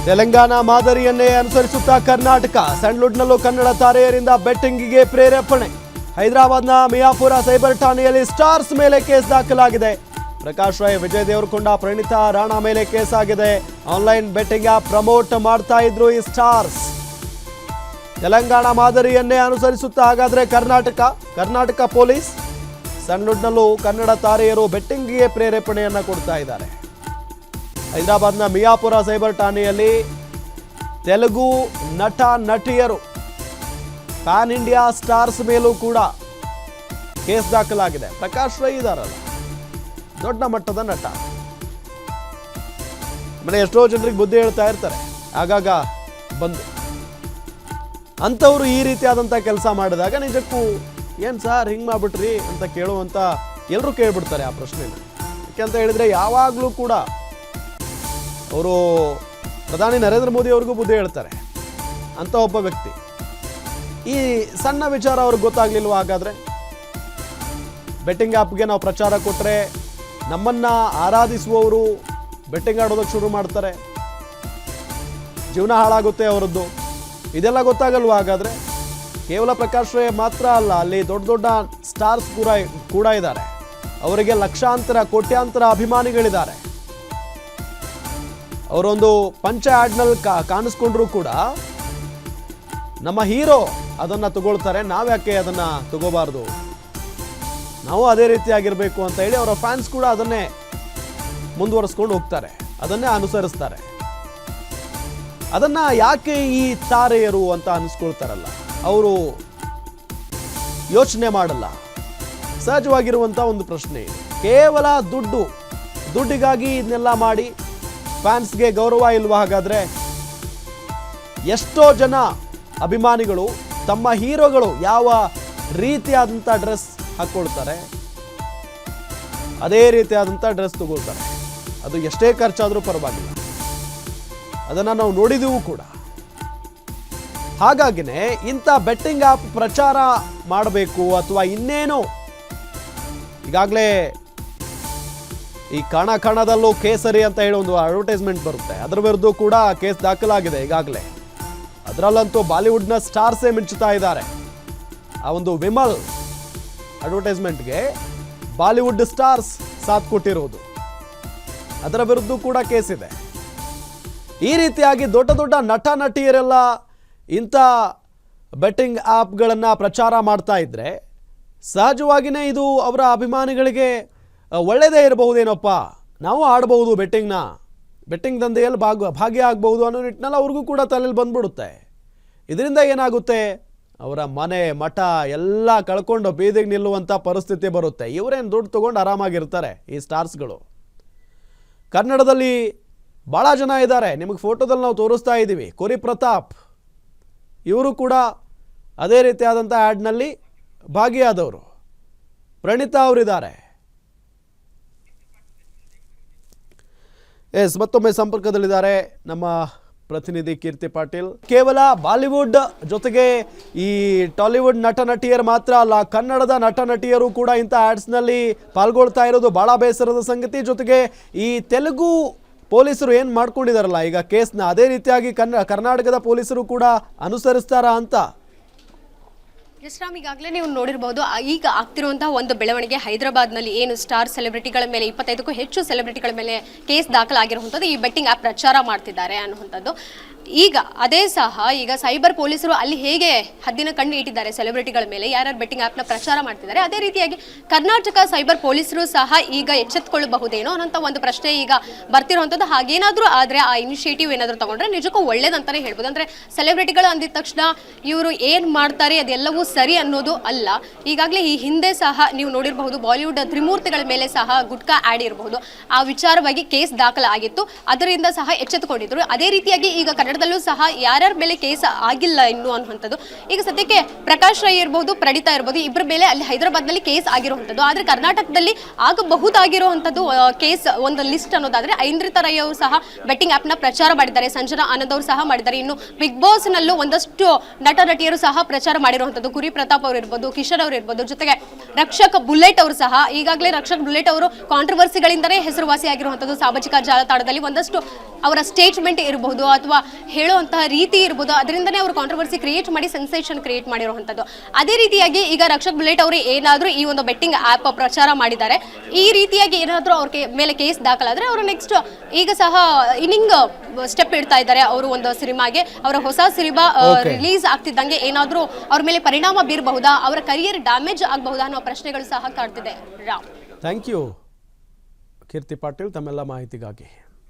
ತೆಲಂಗಾಣ ಮಾದರಿಯನ್ನೇ ಅನುಸರಿಸುತ್ತಾ ಕರ್ನಾಟಕ ಸ್ಯಾಂಡ್ಲ್ವುಡ್ನಲ್ಲೂ ಕನ್ನಡ ತಾರೆಯರಿಂದ ಬೆಟ್ಟಿಂಗಿಗೆ ಪ್ರೇರೇಪಣೆ. ಹೈದರಾಬಾದ್ನ ಮಿಯಾಪುರ ಸೈಬರ್ ಠಾಣೆಯಲ್ಲಿ ಸ್ಟಾರ್ಸ್ ಮೇಲೆ ಕೇಸ್ ದಾಖಲಾಗಿದೆ. ಪ್ರಕಾಶ್ ರೈ, ವಿಜಯ್ ದೇವರಕೊಂಡ, ಪ್ರಣೀತಾ ರಾಣಾ ಮೇಲೆ ಕೇಸ್ ಆಗಿದೆ. ಆನ್ಲೈನ್ ಬೆಟ್ಟಿಂಗ್ ಆಪ್ ಪ್ರಮೋಟ್ ಮಾಡ್ತಾ ಇದ್ರು ಈ ಸ್ಟಾರ್ಸ್. ತೆಲಂಗಾಣ ಮಾದರಿಯನ್ನೇ ಅನುಸರಿಸುತ್ತಾ ಹಾಗಾದ್ರೆ ಕರ್ನಾಟಕ ಪೊಲೀಸ್ ಸ್ಯಾಂಡ್ಲ್ವುಡ್ನಲ್ಲೂ ಕನ್ನಡ ತಾರೆಯರು ಬೆಟ್ಟಿಂಗಿಗೆ ಪ್ರೇರೇಪಣೆಯನ್ನ ಕೊಡ್ತಾ ಇದ್ದಾರೆ. ಹೈದರಾಬಾದ್ನ ಮಿಯಾಪುರ ಸೈಬರ್ ಠಾಣೆಯಲ್ಲಿ ತೆಲುಗು ನಟ ನಟಿಯರು ಪ್ಯಾನ್ ಇಂಡಿಯಾ ಸ್ಟಾರ್ಸ್ ಮೇಲೂ ಕೂಡ ಕೇಸ್ ದಾಖಲಾಗಿದೆ. ಪ್ರಕಾಶ್ ರೈ ಇದಾರಲ್ಲ, ದೊಡ್ಡ ಮಟ್ಟದ ನಟ. ಆಮೇಲೆ ಎಷ್ಟೋ ಜನರಿಗೆ ಬುದ್ಧಿ ಹೇಳ್ತಾ ಇರ್ತಾರೆ ಆಗಾಗ ಬಂದು. ಅಂಥವ್ರು ಈ ರೀತಿಯಾದಂಥ ಕೆಲಸ ಮಾಡಿದಾಗ ನಿಜಕ್ಕೂ ಏನು ಸರ್ ಹಿಂಗೆ ಮಾಡ್ಬಿಟ್ರಿ ಅಂತ ಕೇಳುವಂಥ ಎಲ್ಲರೂ ಕೇಳ್ಬಿಡ್ತಾರೆ ಆ ಪ್ರಶ್ನೆನ. ಯಾಕೆಂತ ಹೇಳಿದ್ರೆ ಯಾವಾಗಲೂ ಕೂಡ ಅವರು ಪ್ರಧಾನಿ ನರೇಂದ್ರ ಮೋದಿ ಅವ್ರಿಗೂ ಬುದ್ಧಿ ಹೇಳ್ತಾರೆ ಅಂತ ಒಬ್ಬ ವ್ಯಕ್ತಿ. ಈ ಸಣ್ಣ ವಿಚಾರ ಅವ್ರಿಗೆ ಗೊತ್ತಾಗ್ಲಿಲ್ವ? ಹಾಗಾದ್ರೆ ಬೆಟ್ಟಿಂಗ್ ಆ್ಯಪ್ಗೆ ನಾವು ಪ್ರಚಾರ ಕೊಟ್ಟರೆ ನಮ್ಮನ್ನ ಆರಾಧಿಸುವವರು ಬೆಟ್ಟಿಂಗ್ ಆಡೋದಕ್ಕೆ ಶುರು ಮಾಡ್ತಾರೆ, ಜೀವನ ಹಾಳಾಗುತ್ತೆ ಅವರದ್ದು. ಇದೆಲ್ಲ ಗೊತ್ತಾಗಲ್ವ? ಹಾಗಾದ್ರೆ ಕೇವಲ ಪ್ರಕಾಶ್ ರೈ ಮಾತ್ರ ಅಲ್ಲ, ಅಲ್ಲಿ ದೊಡ್ಡ ದೊಡ್ಡ ಸ್ಟಾರ್ಸ್ ಕೂಡ ಇದ್ದಾರೆ. ಅವರಿಗೆ ಲಕ್ಷಾಂತರ ಕೋಟ್ಯಾಂತರ ಅಭಿಮಾನಿಗಳಿದ್ದಾರೆ. ಅವರೊಂದು ಪಂಚ ಆಡ್ನಲ್ಲಿ ಕಾಣಿಸ್ಕೊಂಡ್ರು ಕೂಡ ನಮ್ಮ ಹೀರೋ ಅದನ್ನ ತಗೊಳ್ತಾರೆ, ನಾವ್ಯಾಕೆ ಅದನ್ನ ತಗೋಬಾರ್ದು, ನಾವು ಅದೇ ರೀತಿಯಾಗಿರ್ಬೇಕು ಅಂತ ಹೇಳಿ ಅವರ ಫ್ಯಾನ್ಸ್ ಕೂಡ ಅದನ್ನೇ ಮುಂದುವರಿಸ್ಕೊಂಡು ಹೋಗ್ತಾರೆ, ಅದನ್ನೇ ಅನುಸರಿಸ್ತಾರೆ. ಅದನ್ನ ಯಾಕೆ ಈ ತಾರೆಯರು ಅಂತ ಅನಿಸ್ಕೊಳ್ತಾರಲ್ಲ, ಅವರು ಯೋಚನೆ ಮಾಡಲ್ಲ. ಸಹಜವಾಗಿರುವಂತ ಒಂದು ಪ್ರಶ್ನೆ ಇದು. ಕೇವಲ ದುಡ್ಡಿಗಾಗಿ ಇದನ್ನೆಲ್ಲ ಮಾಡಿ ಫ್ಯಾನ್ಸ್ಗೆ ಗೌರವ ಇಲ್ವಾ? ಹಾಗಾದ್ರೆ ಎಷ್ಟೋ ಜನ ಅಭಿಮಾನಿಗಳು ತಮ್ಮ ಹೀರೋಗಳು ಯಾವ ರೀತಿಯಾದಂಥ ಡ್ರೆಸ್ ಹಾಕೊಳ್ತಾರೆ ಅದೇ ರೀತಿಯಾದಂಥ ಡ್ರೆಸ್ ತಗೊಳ್ತಾರೆ. ಅದು ಎಷ್ಟೇ ಖರ್ಚಾದರೂ ಪರವಾಗಿಲ್ಲ, ಅದನ್ನು ನಾವು ನೋಡಿದೆವು ಕೂಡ. ಹಾಗಾಗಿನೇ ಇಂಥ ಬೆಟ್ಟಿಂಗ್ ಆ್ಯಪ್ ಪ್ರಚಾರ ಮಾಡಬೇಕು ಅಥವಾ ಇನ್ನೇನೋ, ಈಗಾಗಲೇ ಈ ಕಣದಲ್ಲೂ ಕೇಸರಿ ಅಂತ ಹೇಳಿ ಒಂದು ಅಡ್ವರ್ಟೈಸ್ಮೆಂಟ್ ಬರುತ್ತೆ, ಅದರ ವಿರುದ್ಧ ಕೂಡ ಕೇಸ್ ದಾಖಲಾಗಿದೆ ಈಗಾಗಲೇ. ಅದರಲ್ಲಂತೂ ಬಾಲಿವುಡ್ನ ಸ್ಟಾರ್ಸೇ ಮಿಂಚುತ್ತಾ ಇದ್ದಾರೆ. ಆ ಒಂದು ವಿಮಲ್ ಅಡ್ವರ್ಟೈಸ್ಮೆಂಟ್ಗೆ ಬಾಲಿವುಡ್ ಸ್ಟಾರ್ಸ್ ಸಾಥ್ ಕೊಟ್ಟಿರುವುದು, ಅದರ ವಿರುದ್ಧ ಕೂಡ ಕೇಸ್ ಇದೆ. ಈ ರೀತಿಯಾಗಿ ದೊಡ್ಡ ದೊಡ್ಡ ನಟ ನಟಿಯರೆಲ್ಲ ಇಂಥ ಬೆಟ್ಟಿಂಗ್ ಆ್ಯಪ್ಗಳನ್ನು ಪ್ರಚಾರ ಮಾಡ್ತಾ ಇದ್ರೆ ಸಹಜವಾಗಿಯೇ ಇದು ಅವರ ಅಭಿಮಾನಿಗಳಿಗೆ ಒಳ್ಳೆಯದೇ ಇರಬಹುದೇನಪ್ಪ, ನಾವು ಆಡಬಹುದು ಬೆಟ್ಟಿಂಗ್ ದಂಧೆಯಲ್ಲಿ ಭಾಗಿಯಾಗಬಹುದು ಅನ್ನೋ ನಿಟ್ಟಿನಲ್ಲಿ ಅವ್ರಿಗೂ ಕೂಡ ತಲೆಯಲ್ಲಿ ಬಂದ್ಬಿಡುತ್ತೆ. ಇದರಿಂದ ಏನಾಗುತ್ತೆ, ಅವರ ಮನೆ ಮಠ ಎಲ್ಲ ಕಳ್ಕೊಂಡು ಬೀದಿಗೆ ನಿಲ್ಲುವಂಥ ಪರಿಸ್ಥಿತಿ ಬರುತ್ತೆ. ಇವರೇನು ದುಡ್ಡು ತೊಗೊಂಡು ಆರಾಮಾಗಿರ್ತಾರೆ ಈ ಸ್ಟಾರ್ಸ್ಗಳು. ಕನ್ನಡದಲ್ಲಿ ಭಾಳ ಜನ ಇದ್ದಾರೆ, ನಿಮಗೆ ಫೋಟೋದಲ್ಲಿ ನಾವು ತೋರಿಸ್ತಾ ಇದ್ದೀವಿ. ಕುರಿ ಪ್ರತಾಪ್ ಇವರು ಕೂಡ ಅದೇ ರೀತಿಯಾದಂಥ ಆ್ಯಡ್ನಲ್ಲಿ ಭಾಗಿಯಾದವರು. ಪ್ರಣೀತಾ ಅವರಿದ್ದಾರೆ. ಮತ್ತೊಮ್ಮೆ ಸಂಪರ್ಕದಲ್ಲಿದ್ದಾರೆ ನಮ್ಮ ಪ್ರತಿನಿಧಿ ಕೀರ್ತಿ ಪಾಟೀಲ್. ಕೇವಲ ಬಾಲಿವುಡ್ ಜೊತೆಗೆ ಈ ಟಾಲಿವುಡ್ ನಟ ನಟಿಯರು ಮಾತ್ರ ಅಲ್ಲ, ಕನ್ನಡದ ನಟ ನಟಿಯರು ಕೂಡ ಇಂಥ ಆ್ಯಡ್ಸ್ನಲ್ಲಿ ಪಾಲ್ಗೊಳ್ತಾ ಇರೋದು ಭಾಳ ಬೇಸರದ ಸಂಗತಿ. ಜೊತೆಗೆ ಈ ತೆಲುಗು ಪೊಲೀಸರು ಏನು ಮಾಡ್ಕೊಂಡಿದಾರಲ್ಲ ಈಗ ಕೇಸ್ನ, ಅದೇ ರೀತಿಯಾಗಿ ಕರ್ನಾಟಕದ ಪೊಲೀಸರು ಕೂಡ ಅನುಸರಿಸ್ತಾರಾ ಅಂತ. ರಾಮ್, ಈಗಾಗಲೇ ನೀವು ನೋಡಿರಬಹುದು, ಈಗ ಆಗ್ತಿರುವಂತಹ ಒಂದು ಬೆಳವಣಿಗೆ ಹೈದರಾಬಾದ್ನಲ್ಲಿ ಏನು ಸ್ಟಾರ್ ಸೆಲೆಬ್ರಿಟಿಗಳ ಮೇಲೆ 25ಕ್ಕೂ ಹೆಚ್ಚು ಸೆಲೆಬ್ರಿಟಿಗಳ ಮೇಲೆ ಕೇಸ್ ದಾಖಲಾಗಿರುವಂಥದ್ದು, ಈ ಬೆಟ್ಟಿಂಗ್ ಆ್ಯಪ್ ಪ್ರಚಾರ ಮಾಡ್ತಿದ್ದಾರೆ ಅನ್ನುವಂಥದ್ದು. ಈಗ ಅದೇ ಸಹ ಈಗ ಸೈಬರ್ ಪೊಲೀಸರು ಅಲ್ಲಿ ಹೇಗೆ ಹದ್ದಿನ ಕಣ್ಣು ಇಟ್ಟಿದ್ದಾರೆ ಸೆಲೆಬ್ರಿಟಿಗಳ ಮೇಲೆ, ಯಾರ್ಯಾರು ಬೆಟ್ಟಿಂಗ್ ಆ್ಯಪ್ನ ಪ್ರಚಾರ ಮಾಡ್ತಿದ್ದಾರೆ, ಅದೇ ರೀತಿಯಾಗಿ ಕರ್ನಾಟಕ ಸೈಬರ್ ಪೊಲೀಸರು ಸಹ ಈಗ ಎಚ್ಚೆತ್ತುಕೊಳ್ಳಬಹುದೇನೋ ಅನ್ನೋಂಥ ಒಂದು ಪ್ರಶ್ನೆ ಈಗ ಬರ್ತಿರುವಂಥದ್ದು. ಹಾಗೇನಾದರೂ ಆದರೆ ಆ ಇನಿಷಿಯೇಟಿವ್ ಏನಾದರೂ ತಗೊಂಡ್ರೆ ನಿಜಕ್ಕೂ ಒಳ್ಳೇದಂತಾನೆ ಹೇಳ್ಬೋದು. ಅಂದರೆ ಸೆಲೆಬ್ರಿಟಿಗಳು ಅಂದಿದ ತಕ್ಷಣ ಇವರು ಏನು ಮಾಡ್ತಾರೆ ಅದೆಲ್ಲವೂ ಸರಿ ಅನ್ನೋದು ಅಲ್ಲ. ಈಗಾಗಲೇ ಈ ಹಿಂದೆ ಸಹ ನೀವು ನೋಡಿರಬಹುದು, ಬಾಲಿವುಡ್ ತ್ರಿಮೂರ್ತಿಗಳ ಮೇಲೆ ಸಹ ಗುಟ್ಕಾ ಆ್ಯಡ್ ಇರಬಹುದು, ಆ ವಿಚಾರವಾಗಿ ಕೇಸ್ ದಾಖಲಾಗಿತ್ತು, ಅದರಿಂದ ಸಹ ಎಚ್ಚೆತ್ತುಕೊಂಡಿದ್ರು. ಅದೇ ರೀತಿಯಾಗಿ ಈಗ ಕನ್ನಡದಲ್ಲೂ ಸಹ ಯಾರ್ಯಾರ ಮೇಲೆ ಕೇಸ್ ಆಗಿಲ್ಲ ಇನ್ನು ಅನ್ನುವಂಥದ್ದು. ಈಗ ಸದ್ಯಕ್ಕೆ ಪ್ರಕಾಶ್ ರೈ ಇರ್ಬೋದು, ಪ್ರಣೀತಾ ಇರ್ಬೋದು, ಇಬ್ಬರ ಮೇಲೆ ಅಲ್ಲಿ ಹೈದರಾಬಾದ್ನಲ್ಲಿ ಕೇಸ್ ಆಗಿರುವಂಥದ್ದು. ಆದರೆ ಕರ್ನಾಟಕದಲ್ಲಿ ಆಗಬಹುದಾಗಿರುವಂಥದ್ದು ಕೇಸ್ ಒಂದು ಲಿಸ್ಟ್ ಅನ್ನೋದಾದ್ರೆ ಐಂದ್ರಿತಾ ರೈ ಅವರು ಸಹ ಬೆಟ್ಟಿಂಗ್ ಆ್ಯಪ್ನ ಪ್ರಚಾರ ಮಾಡಿದ್ದಾರೆ, ಸಂಜನಾ ಆನಂದ್ ಅವರು ಸಹ ಮಾಡಿದ್ದಾರೆ. ಇನ್ನು ಬಿಗ್ ಬಾಸ್ ನಲ್ಲೂ ಒಂದಷ್ಟು ನಟ ನಟಿಯರು ಸಹ ಪ್ರಚಾರ ಮಾಡಿರುವಂಥದ್ದು. ಕುರಿ ಪ್ರತಾಪ್ ಅವರು ಇರ್ಬೋದು, ಕಿಶೋರ್ ಅವರು ಇರ್ಬೋದು, ಜೊತೆಗೆ ರಕ್ಷಕ್ ಬುಲೆಟ್ ಅವರು ಸಹ ಈಗಾಗಲೇ ರಕ್ಷಕ್ ಬುಲೆಟ್ ಅವರು ಕಾಂಟ್ರವರ್ಸಿಗಳಿಂದಲೇ ಹೆಸರುವಾಸಿ ಆಗಿರುವಂಥದ್ದು. ಸಾಮಾಜಿಕ ಜಾಲತಾಣದಲ್ಲಿ ಒಂದಷ್ಟು ಅವರ ಸ್ಟೇಟ್ಮೆಂಟ್ ಇರಬಹುದು ಅಥವಾ ಹೇಳುವಂತಹ ರೀತಿ ಇರ್ಬೋದು, ಅದರಿಂದನೇ ಅವರು ಕಾಂಟ್ರವರ್ಸಿ ಕ್ರಿಯೇಟ್ ಮಾಡಿ ಸೆನ್ಸೇಷನ್ ಕ್ರಿಯೇಟ್ ಮಾಡಿರುವಂಥದ್ದು. ಅದೇ ರೀತಿಯಾಗಿ ಈಗ ರಕ್ಷಕ್ ಬುಲೆಟ್ ಅವರು ಏನಾದರೂ ಈ ಒಂದು ಬೆಟ್ಟಿಂಗ್ ಆ್ಯಪ್ ಪ್ರಚಾರ ಮಾಡಿದ್ದಾರೆ, ಈ ರೀತಿಯಾಗಿ ಏನಾದರೂ ಅವ್ರ ಮೇಲೆ ಕೇಸ್ ದಾಖಲಾದರೆ ಅವರು ನೆಕ್ಸ್ಟ್ ಈಗ ಸಹ ಇನ್ನಿಂಗ್ ಸ್ಟೆಪ್ ಇಡ್ತಾ ಇದ್ದಾರೆ. ಅವರು ಒಂದು ಸಿನಿಮಾಗೆ ಅವರ ಹೊಸ ಸಿನಿಮಾ ರಿಲೀಸ್ ಆಗ್ತಿದ್ದಂಗೆ ಏನಾದರೂ ಅವ್ರ ಮೇಲೆ ಪರಿಣಾಮ ಬೀರಬಹುದಾ, ಅವರ ಕರಿಯರ್ ಡ್ಯಾಮೇಜ್ ಆಗಬಹುದಾ ಅನ್ನೋ ಪ್ರಶ್ನೆಗಳು ಸಹ ಕಾಡ್ತಿದೆ. ರಾಮ್, ಥ್ಯಾಂಕ್ ಯು ಕೀರ್ತಿ ಪಾಟೀಲ್ ತಮ್ಮೆಲ್ಲ ಮಾಹಿತಿಗಾಗಿ.